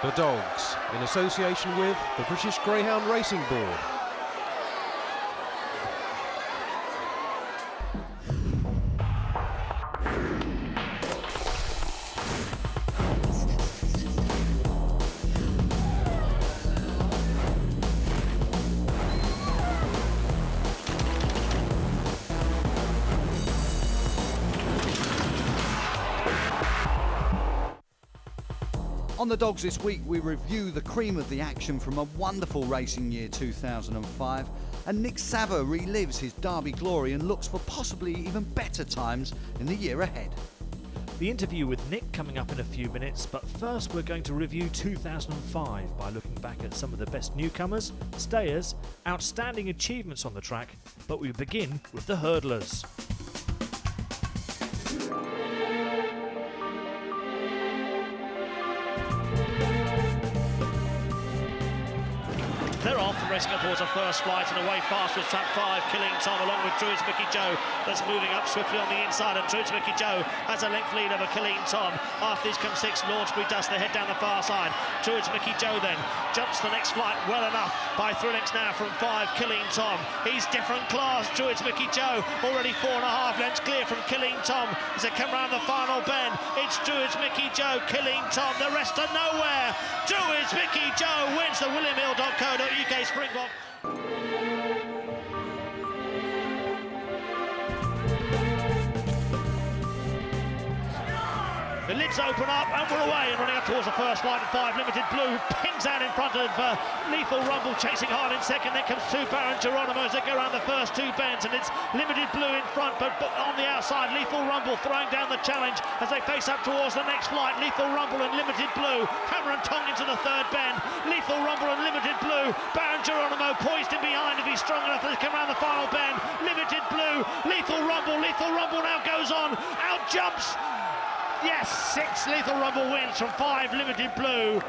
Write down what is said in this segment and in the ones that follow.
The Dogs, in association with the British Greyhound Racing Board. On The Dogs this week, we review the cream of the action from a wonderful racing year 2005, and Nick Savva relives his Derby glory and looks for possibly even better times in the year ahead. The interview with Nick coming up in a few minutes, but first we're going to review 2005 by looking back at some of the best newcomers, stayers, outstanding achievements on the track, but we begin with the hurdlers. They're off and racing up towards a first flight and away fast with trap 5, Killing Tom along with Druids Mickey Joe. That's moving up swiftly on the inside, and Druids Mickey Joe has a length lead over Killing Tom. After these come 6, Launchbury Dust, they head down the far side. Druids Mickey Joe then jumps the next flight well enough by 3 lengths now from 5, Killing Tom. He's different class, Druids Mickey Joe, already 4.5 lengths clear from Killing Tom as they come round the final bend. It's Druids Mickey Joe, Killing Tom, the rest are nowhere. Druids Mickey Joe wins the WilliamHill.co.uk Springbok. The lids open up and we're away and running up towards the first line of 5, Limited Blue pings out in front of Lethal Rumble, chasing hard in second. Then comes 2, Baron Geronimo as they go around the first 2 bends, and it's Limited Blue in front, but on the outside Lethal Rumble throwing down the challenge as they face up towards the next flight. Lethal Rumble and Limited Blue hammer and tong into the 3rd bend. Lethal Rumble and Limited Blue, Baron Geronimo poised in behind if he's strong enough as they come around the final bend. Limited Blue, Lethal Rumble now goes on, out jumps. Yes, 6, Lethal Rumble wins from 5, Limited Blue.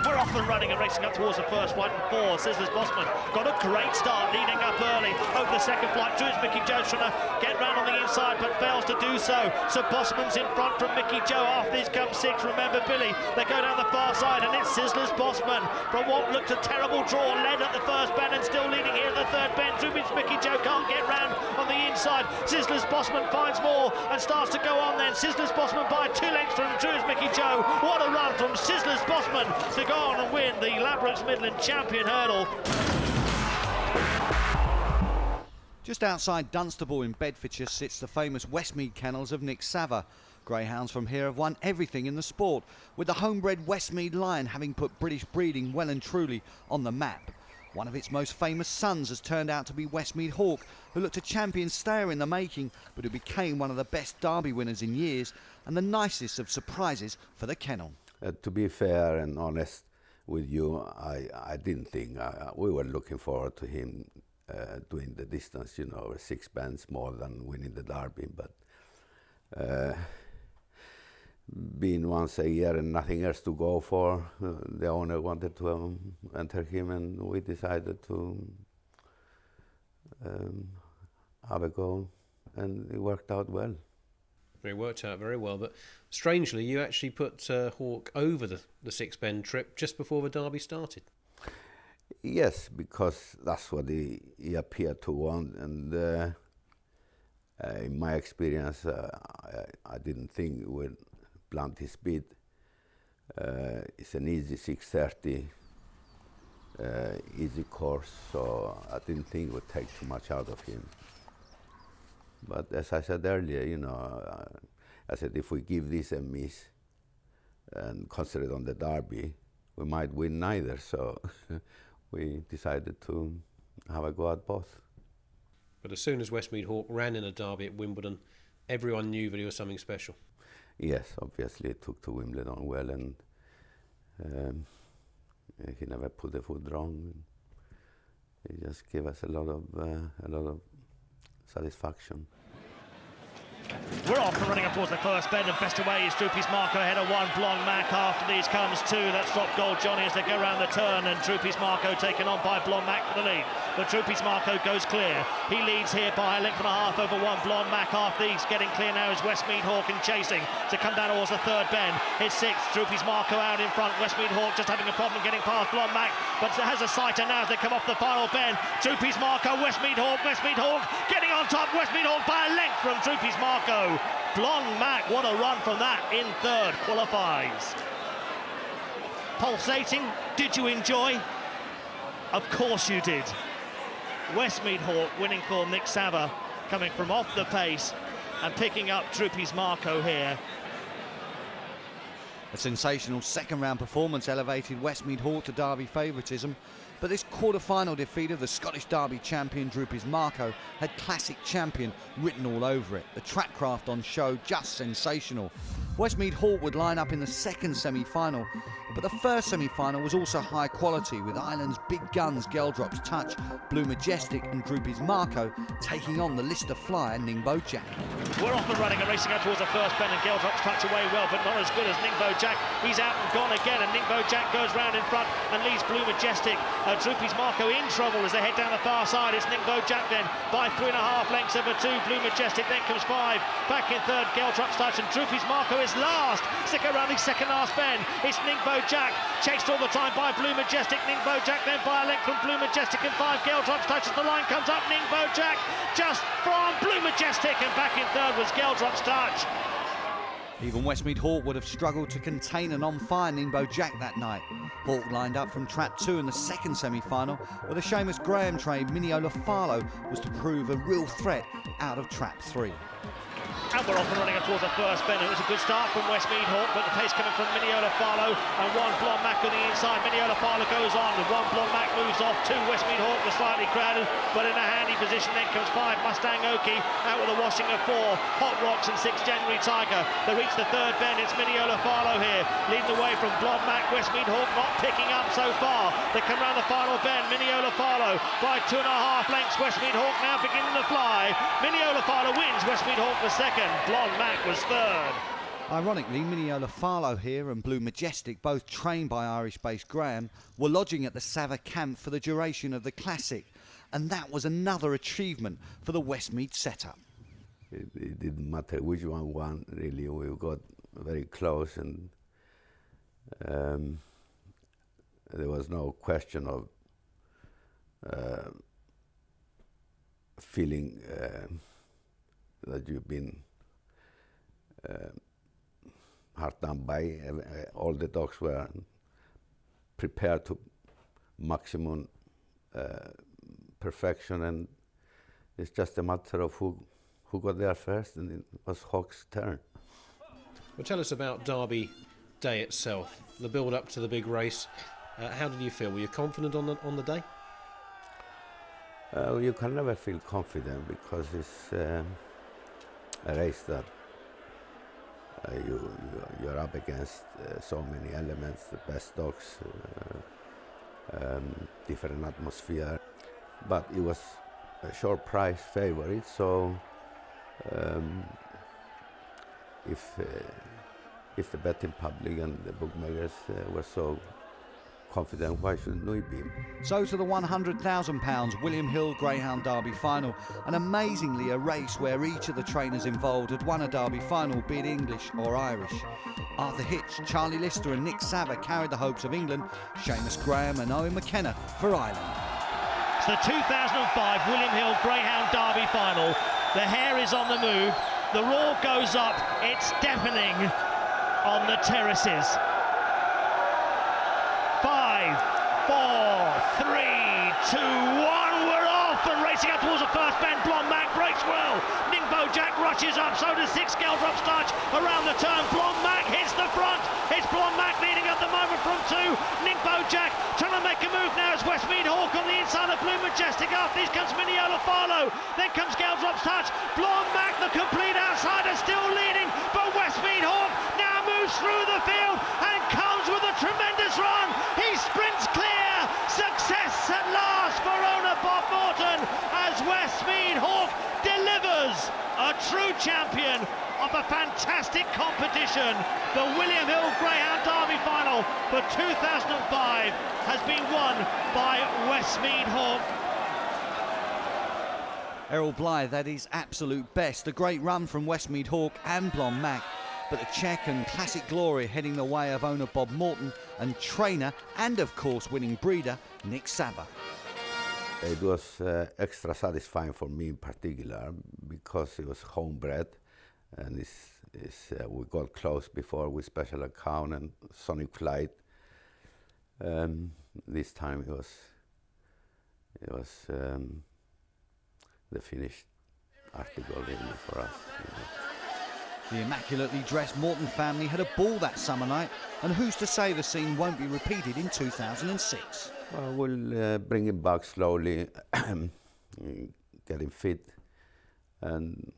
We're off and running and racing up towards the first flight, and 4, Sizzlers Bossman got a great start leading up early over the second flight. Druids Mickey Joe trying to get round on the inside but fails to do so. So Bossman's in front from Mickey Joe. After these come 6, Remember Billy. They go down the far side and it's Sizzlers Bossman from what looked a terrible draw, led at the first bend and still leading here at the 3rd bend. Druids Mickey Joe can't get round on the inside. Sizzlers Bossman finds more and starts to go on then. Sizzlers Bossman by 2 lengths from Druids Mickey Joe. What a run from Sizzlers Bossman to go on and win the Ladbrokes Midland Champion Hurdle. Just outside Dunstable in Bedfordshire sits the famous Westmead Kennels of Nick Savva. Greyhounds from here have won everything in the sport, with the homebred Westmead Lion having put British breeding well and truly on the map. One of its most famous sons has turned out to be Westmead Hawk, who looked a champion stayer in the making, but who became one of the best Derby winners in years and the nicest of surprises for the kennel. To be fair and honest with you, I didn't think we were looking forward to him doing the distance, 6 bends more than winning the Derby, but being once a year and nothing else to go for, the owner wanted to enter him, and we decided to have a go, and it worked out well. It worked out very well, but strangely you actually put Hawk over the 6 bend trip just before the Derby started. Yes, because that's what he appeared to want, and in my experience I didn't think it would blunt his speed. It's an easy 6:30, easy course, so I didn't think it would take too much out of him. But as I said earlier, I said if we give this a miss and concentrate on the Derby, we might win neither. So we decided to have a go at both. But as soon as Westmead Hawk ran in a Derby at Wimbledon, everyone knew that he was something special. Yes, obviously he took to Wimbledon well, and he never put the foot wrong. He just gave us a lot of satisfaction. We're off and running up towards the first bend, and best away is Droopy's Marco ahead of 1, Blonde Mac. After these comes 2, that's Drop Gold Johnny as they go round the turn, and Droopy's Marco taken on by Blonde Mac for the lead. but Drupis Marco goes clear. He leads here by a length and a half over one. Blonde Mac after these getting clear now is Westmead Hawk and chasing to come down towards the third bend. It's sixth. Drupis Marco out in front. Westmead Hawk just having a problem getting past Blonde Mac, but has a sighter now as they come off the final bend. Drupis Marco, Westmead Hawk getting on top. Westmead Hawk by a length from Drupis Marco. Blonde Mac, what a run from that in third, qualifies. Pulsating, did you enjoy? Of course you did. Westmead Hawk winning for Nick Sava, coming from off the pace and picking up Drupis Marco here. A sensational second-round performance elevated Westmead Hawk to Derby favouritism, but this quarter-final defeat of the Scottish Derby champion Drupis Marco had classic champion written all over it. The trackcraft on show just sensational. Westmead Hawk would line up in the second semi-final, but the first semi-final was also high quality, with Ireland's big guns Geldrops Touch, Blue Majestic and Drupis Marco taking on the Lister flyer Ningbo Jack. We're off and running and racing out towards the first bend, and Geldrops Touch away well, but not as good as Ningbo Jack. He's out and gone again, and Ningbo Jack goes round in front and leads Blue Majestic. Drupis Marco in trouble as they head down the far side. It's Ningbo Jack then by 3.5 lengths over two. Blue Majestic then comes 5. Back in third, Geldrops Touch, and Drupis Marco is last. Stick around the second last bend. It's Ningbo Jack, chased all the time by Blue Majestic. Ningbo Jack then by a length from Blue Majestic and 5. Geldrops Touch as the line comes up. Ningbo Jack just from Blue Majestic, and back in third was Geldrops Touch. Even Westmead Hawk would have struggled to contain an on-fire Ningbo Jack that night. Hawk lined up from trap 2 in the second semi-final, where the Seamus Graham trained Minneola Farlow was to prove a real threat out of trap 3. And we're off and running towards the first bend. It was a good start from Westmead Hawk, but the pace coming from Minneola Farlow and one Blonde Mac on the inside. Minneola Farlow goes on, and one Blonde Mac moves off. 2 Westmead Hawk was slightly crowded, but in a handy position. Then comes 5 Mustang Oki out with a washing of 4 Hot Rocks and 6 January Tiger. They reach the third bend. It's Minneola Farlow here, leading the way from Blonde Mac. Westmead Hawk not picking up so far. They come round the final bend. Minneola Farlow by 2.5 lengths. Westmead Hawk now beginning to fly. Minneola Farlow wins. Westmead Hawk was second. Blonde Mac was third. Ironically, Minneola Farlow here and Blue Majestic, both trained by Irish-based Graham, were lodging at the Sava camp for the duration of the Classic, and that was another achievement for the Westmead setup. It didn't matter which one won, really. We got very close, and there was no question of feeling that you've been hard done by. All the dogs were prepared to maximum perfection, and it's just a matter of who got there first, and it was Hawk's turn. Well, tell us about Derby Day itself, the build up to the big race. How did you feel? Were you confident on the day? You can never feel confident, because it's a race that you're up against so many elements, the best dogs, different atmosphere. But it was a short price favorite, so if the betting public and the bookmakers were so confident, why shouldn't we be? So to the £100,000 William Hill Greyhound Derby final, and amazingly a race where each of the trainers involved had won a Derby final, be it English or Irish. Arthur Hitch, Charlie Lister and Nick Sava carried the hopes of England, Seamus Graham and Owen McKenna for Ireland. It's the 2005 William Hill Greyhound Derby final. The hair is on the move, the roar goes up, it's deafening on the terraces. 5, 4, 3, 2, 1, we're off and racing up towards the first bend. Blonde Mac breaks well. Ningbo Jack rushes up, so does 6 Geldrops Touch around the turn. Blonde Mac hits the front. It's Blonde Mac leading at the moment from 2. Ningbo Jack trying to make a move now. It's Westmead Hawk on the inside of Blue Majestic. After these comes Minneola Farlow. Then comes Geldrops Touch. Blonde Mac, the complete outsider, still leading, but Westmead Hawk now moves through the field and comes with a tremendous run. He sprints clear. Success at last for owner Bob Morton as Westmead Hawk delivers a true champion of a fantastic competition. The William Hill Greyhound Derby final for 2005 has been won by Westmead Hawk. Errol Blythe at his absolute best. A great run from Westmead Hawk and Blonde Mac, but the check and classic glory heading the way of owner Bob Morton and trainer and of course winning breeder Nick Sava. It was extra satisfying for me in particular because it was homebred, and we got close before with Special Account and Sonic Flight. This time it was the finished article really for us. You know. The immaculately dressed Morton family had a ball that summer night, and who's to say the scene won't be repeated in 2006? Well, we'll bring him back slowly, get him fit, and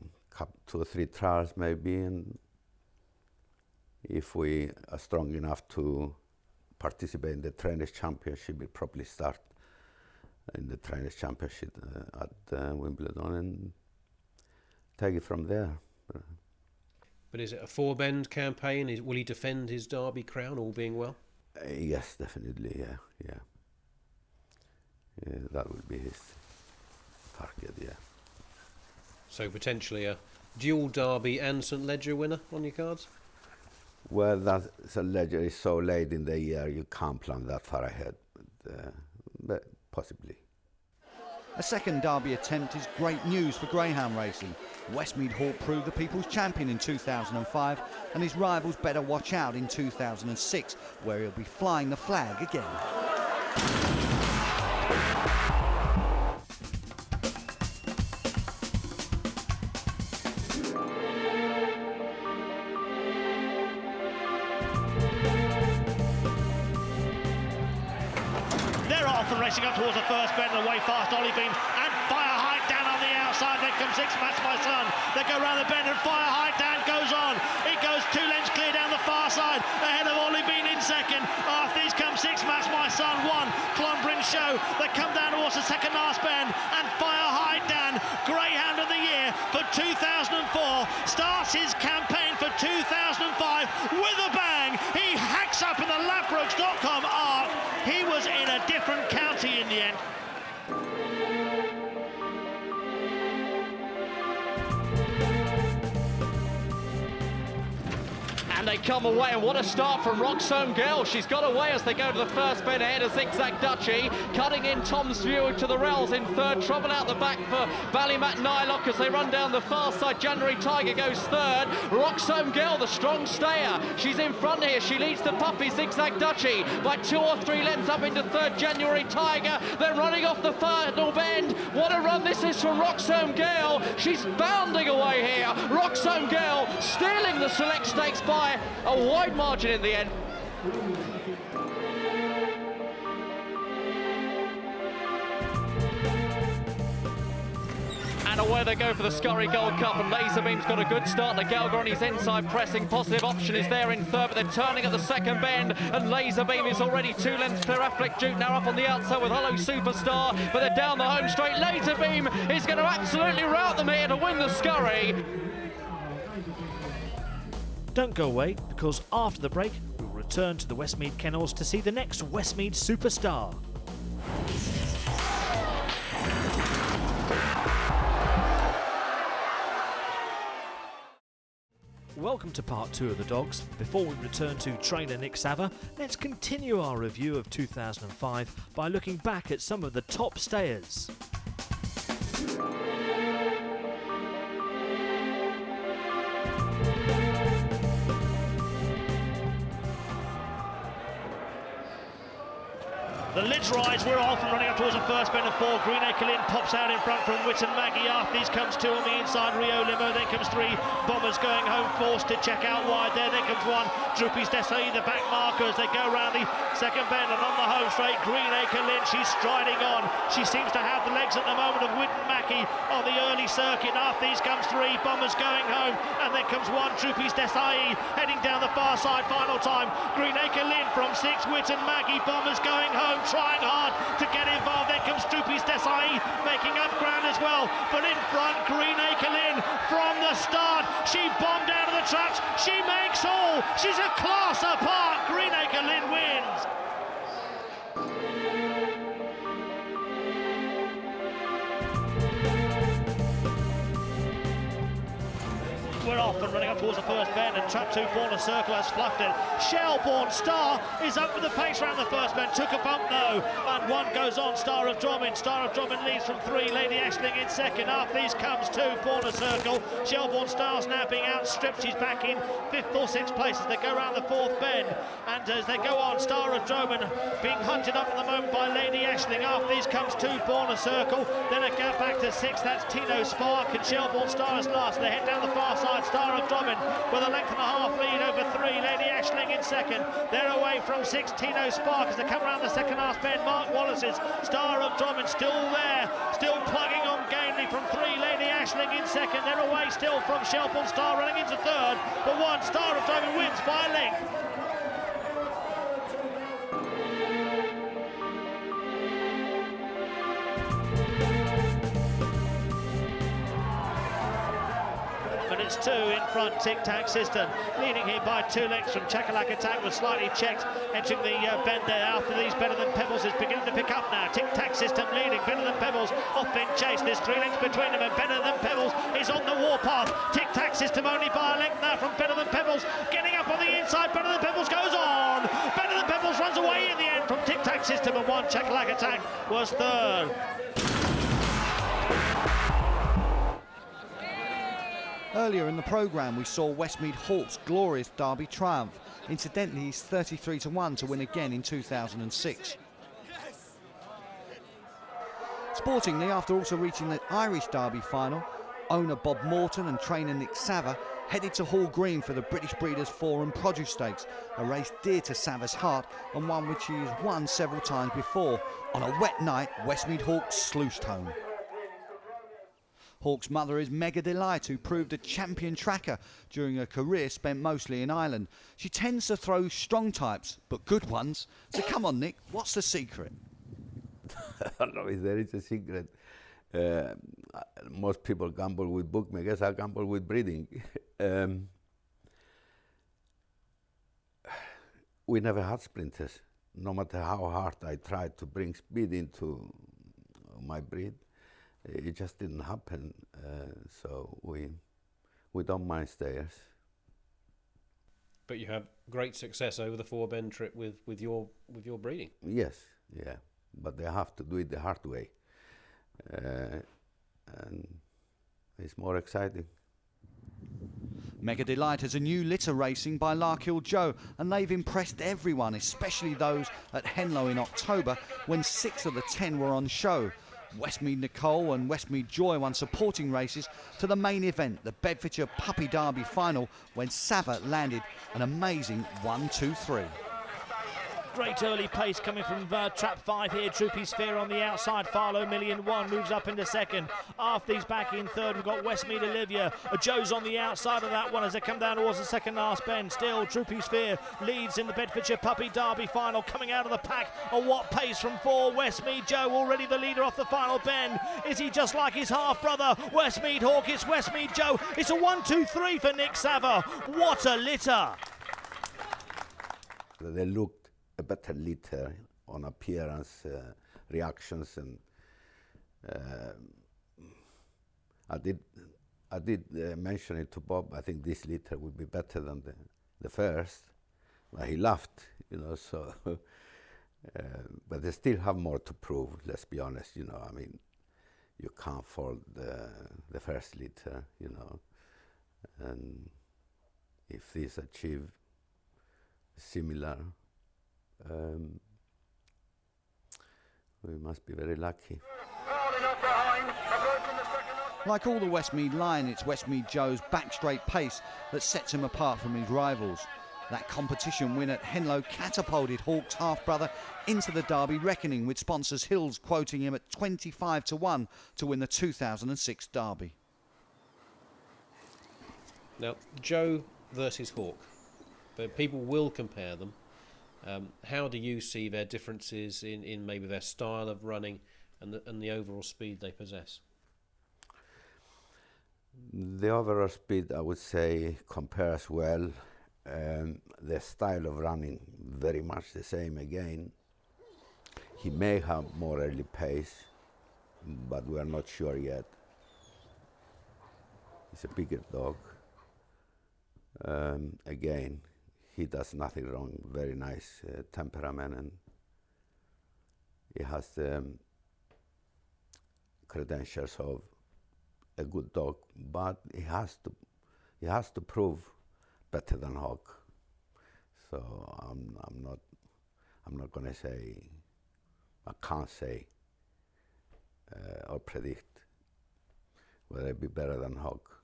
2 or 3 trials maybe, and if we are strong enough to participate in the Trainers' Championship, we'll probably start in the Trainers' Championship at Wimbledon and take it from there. But is it a 4-bend campaign? Will he defend his Derby crown, all being well? Yes, definitely, yeah. That would be his target, yeah. So potentially a dual Derby and St Ledger winner on your cards? Well, that St Ledger is so late in the year, you can't plan that far ahead, but possibly. A second Derby attempt is great news for greyhound racing. Westmead Hawk proved the people's champion in 2005, and his rivals better watch out in 2006, where he'll be flying the flag again. They're off and racing up towards the first bend, away fast Ollie Bean, and Fire High down on the outside. Then comes 6 Match My Son. They go round the bend and Fire High down goes on. It goes 2 lengths clear down the far side, ahead of Ollie Bean in second. After these come 6 Match My Son, 1 Clonbrink Show. They come down towards the second last bend, and Fire High down, Greyhound of the Year for 2004, starts his campaign for 2005 with a bang. He hacks up in the Ladbrokes.com arc. He was in a different county in the end. And they come away, and what a start from Roxome Girl. She's got away as they go to the first bend ahead of Zigzag Duchy, cutting in Tom's View to the rails in third, trouble out the back for Ballymat Nylock as they run down the far side. January Tiger goes third. Roxome Girl, the strong stayer, she's in front here. She leads the puppy Zigzag Duchy by 2 or 3 lengths up into third. January Tiger, they're running off the final bend. What a run this is from Roxome Girl. She's bounding away here. Roxome Girl stealing the Select Stakes by a wide margin in the end. And away they go for the Scurry Gold Cup, and Laserbeam's got a good start. The Galga on his inside pressing, positive option is there in third, but they're turning at the second bend, and Laserbeam is already 2 lengths clear. Affleck Duke now up on the outside with Hello Superstar, but they're down the home straight. Laserbeam is going to absolutely rout them here to win the Scurry. Don't go away, because after the break, we'll return to the Westmead Kennels to see the next Westmead superstar. Welcome to part 2 of the Dogs. Before we return to trainer Nick Sava, let's continue our review of 2005 by looking back at some of the top stayers. The lids rise, we're off and running up towards the first bend of 4. Greenacre Lynn pops out in front from Witten Maggie. After these comes 2 on the inside, Rio Limo, then comes 3. Bombers going home, forced to check out wide there. Then comes 1, Droopy's Desai, the back markers. They go round the second bend and on the home straight, Greenacre Lynn, she's striding on. She seems to have the legs at the moment of Witten Maggie on the early circuit. After these comes 3, Bombers going home, and then comes 1, Droopy's Desai, heading down the far side final time. Greenacre Lynn from 6, Witten Maggie, Bombers going home, trying hard to get involved. There comes Droopy's Desai making up ground as well, but in front, Greenacre Lynn from the start. She bombed out of the traps, she makes all. She's a class apart. Greenacre Lynn wins. We're off and running up towards the first bend, and Trap 2 Born Circle has fluffed it. Shelbourne Star is up with the pace round the first bend, took a bump though, and one goes on. Star of Drummond leads from 3, Lady Ashling in second. After these comes 2, Born Circle. Shelbourne Star's now being outstripped, she's back in 5th or 6th place as they go around the 4th bend, and as they go on, Star of Drummond being hunted up at the moment by Lady Ashling. After these comes 2, Born Circle, then a gap back to 6th, that's Tino Spark, and Shelbourne Star is last. They head down the far side, Star of Drummond with a length and a half lead over 3, Lady Ashling in second. They're away from 6, Tino Spark, as they come around the second half bend. Mark Wallace's Star of Drummond still there, still plugging on gamely from 3, Lady Ashling in second. They're away still from Shelbourne Star, running into third, but 1, Star of Drummond wins by a length. It's 2 in front, Tic Tac System, leading here by 2 lengths from Chakalak Attack, was slightly checked, entering the bend there. After these, Better Than Pebbles is beginning to pick up now. Tic Tac System leading, Better Than Pebbles off in chase. There's 3 lengths between them, and Better Than Pebbles is on the warpath. Tic Tac System only by a length now from Better Than Pebbles, getting up on the inside. Better Than Pebbles goes on. Better Than Pebbles runs away in the end from Tic Tac System, and 1, Chakalak Attack was third. Earlier in the programme, we saw Westmead Hawk's glorious Derby triumph. Incidentally, he's 33-1 to win again in 2006. Sportingly, after also reaching the Irish Derby final, owner Bob Morton and trainer Nick Sava headed to Hall Green for the British Breeders' Forum Produce Stakes, a race dear to Sava's heart and one which he has won several times before. On a wet night, Westmead Hawk sluiced home. Hawk's mother is Mega Delight, who proved a champion tracker during her career spent mostly in Ireland. She tends to throw strong types, but good ones. So come on, Nick, what's the secret? I don't know if there is a secret. Most people gamble with bookmakers. I gamble with breeding. We never had sprinters. No matter how hard I tried to bring speed into my breed, it just didn't happen. So we don't mind stayers. But you have great success over the 4 bend trip with your breeding. Yes, yeah, but they have to do it the hard way, and it's more exciting. Mega Delight has a new litter racing by Larkhill Joe, and they've impressed everyone, especially those at Henlow in October when 6 of the 10 were on show. Westmead Nicole and Westmead Joy won supporting races to the main event, the Bedfordshire Puppy Derby final, when Sava landed an amazing 1-2-3. Great early pace coming from Trap 5 here. Troopy Sphere on the outside. Farlow Million 1 moves up into second. After he's back in third, we've got Westmead Olivia. Joe's on the outside of that one as they come down towards the second last bend. Still, Troopy Sphere leads in the Bedfordshire Puppy Derby final. Coming out of the pack, a what pace from 4. Westmead Joe already the leader off the final bend. Is he just like his half-brother? Westmead Hawk, it's Westmead Joe. It's a 1-2-3 for Nick Sava. What a litter! They looked a better litter on appearance, reactions, and I did mention it to Bob. I think this litter would be better than the first. Well, he laughed, you know. So, but they still have more to prove. Let's be honest, you know. I mean, you can't fault the first litter, you know. And if these achieve similar, we must be very lucky. Like all the Westmead line, it's Westmead Joe's back straight pace that sets him apart from his rivals. That competition win at Henlow catapulted Hawk's half-brother into the Derby reckoning, with sponsors Hills quoting him at 25-1 to win the 2006 Derby. Now, Joe versus Hawk, but people will compare them. How do you see their differences in maybe their style of running and the overall speed they possess? The overall speed, I would say, compares well. Their style of running, very much the same again. He may have more early pace, but we are not sure yet. He's a bigger dog. Again, he does nothing wrong. Very nice temperament, and he has the credentials of a good dog. But he has to prove better than Hawk. So I'm not gonna say. I can't say or predict whether it be better than Hawk.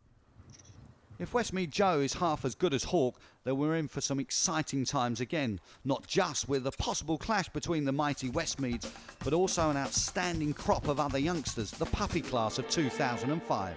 If Westmead Joe is half as good as Hawk, then we're in for some exciting times again. Not just with a possible clash between the mighty Westmeads, but also an outstanding crop of other youngsters, the puppy class of 2005.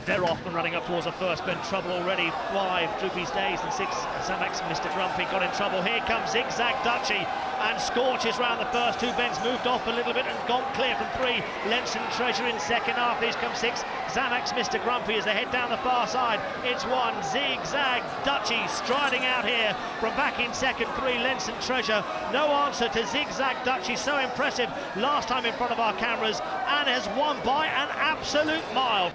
They're off and running up towards the first bend. Trouble already. 5 Droopy's Days and 6 Zamex Mr. Grumpy got in trouble. Here comes Zigzag Dutchy and scorches round the first 2 bends. Moved off a little bit and gone clear from 3. Lenson Treasure in second half. These come 6. Zamex Mr. Grumpy as they head down the far side. It's 1 Zigzag Dutchy striding out here from back in second. 3 Lenson Treasure. No answer to Zigzag Dutchy. So impressive last time in front of our cameras and has won by an absolute mile.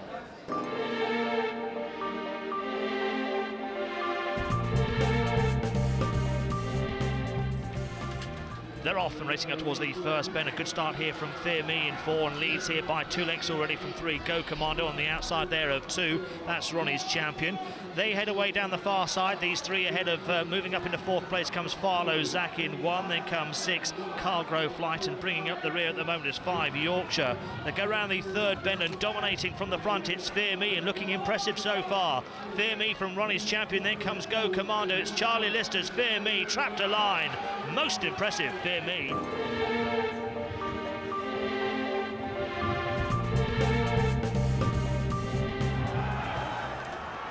They're off and racing up towards the first bend. A good start here from Fear Me in 4 and leads here by 2 lengths already from 3. Go Commando on the outside there of 2. That's Ronnie's Champion. They head away down the far side. These 3 ahead of moving up into 4th place comes Farlow Zach in 1. Then comes 6 Carlgrove Flight, and bringing up the rear at the moment is 5 Yorkshire. They go round the 3rd bend and dominating from the front. It's Fear Me and looking impressive so far. Fear Me from Ronnie's Champion. Then comes Go Commando. It's Charlie Lister's Fear Me trapped a line. Most impressive, Fear Me.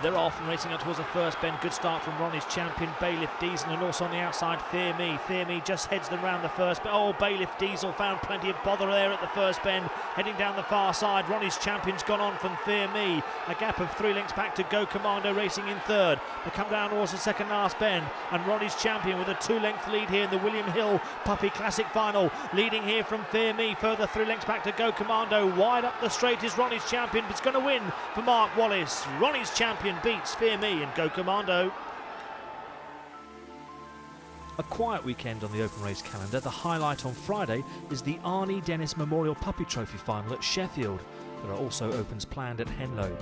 They're off and racing up towards the first bend. Good start from Ronnie's Champion, Bailiff Diesel, and also on the outside, Fear Me. Fear Me just heads them round the first bend. Oh, Bailiff Diesel found plenty of bother there at the first bend. Heading down the far side, Ronnie's Champion's gone on from Fear Me. A gap of 3 lengths back to Go Commando racing in 3rd. They come down towards the second last bend, and Ronnie's Champion with a 2-length lead here in the William Hill Puppy Classic Final. Leading here from Fear Me, further 3 lengths back to Go Commando. Wide up the straight is Ronnie's Champion, but it's going to win for Mark Wallace. Ronnie's Champion beats Fear Me and Go Commando. A quiet weekend on the open race calendar. The highlight on Friday is the Arnie Dennis Memorial Puppy Trophy Final at Sheffield. There are also opens planned at Henlow.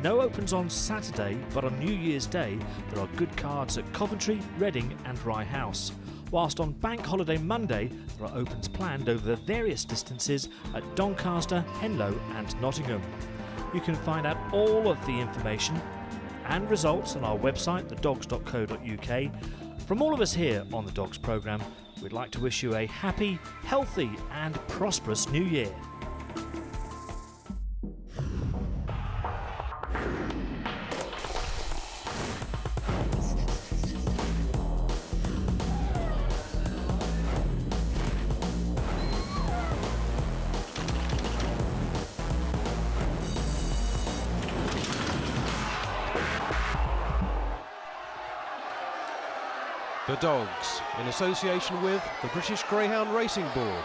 No opens on Saturday, but on New Year's Day there are good cards at Coventry, Reading and Rye House. Whilst on Bank Holiday Monday there are opens planned over the various distances at Doncaster, Henlow and Nottingham. You can find out all of the information and results on our website, thedogs.co.uk. From all of us here on the Dogs programme, we'd like to wish you a happy, healthy and prosperous new year. The Dogs, in association with the British Greyhound Racing Board.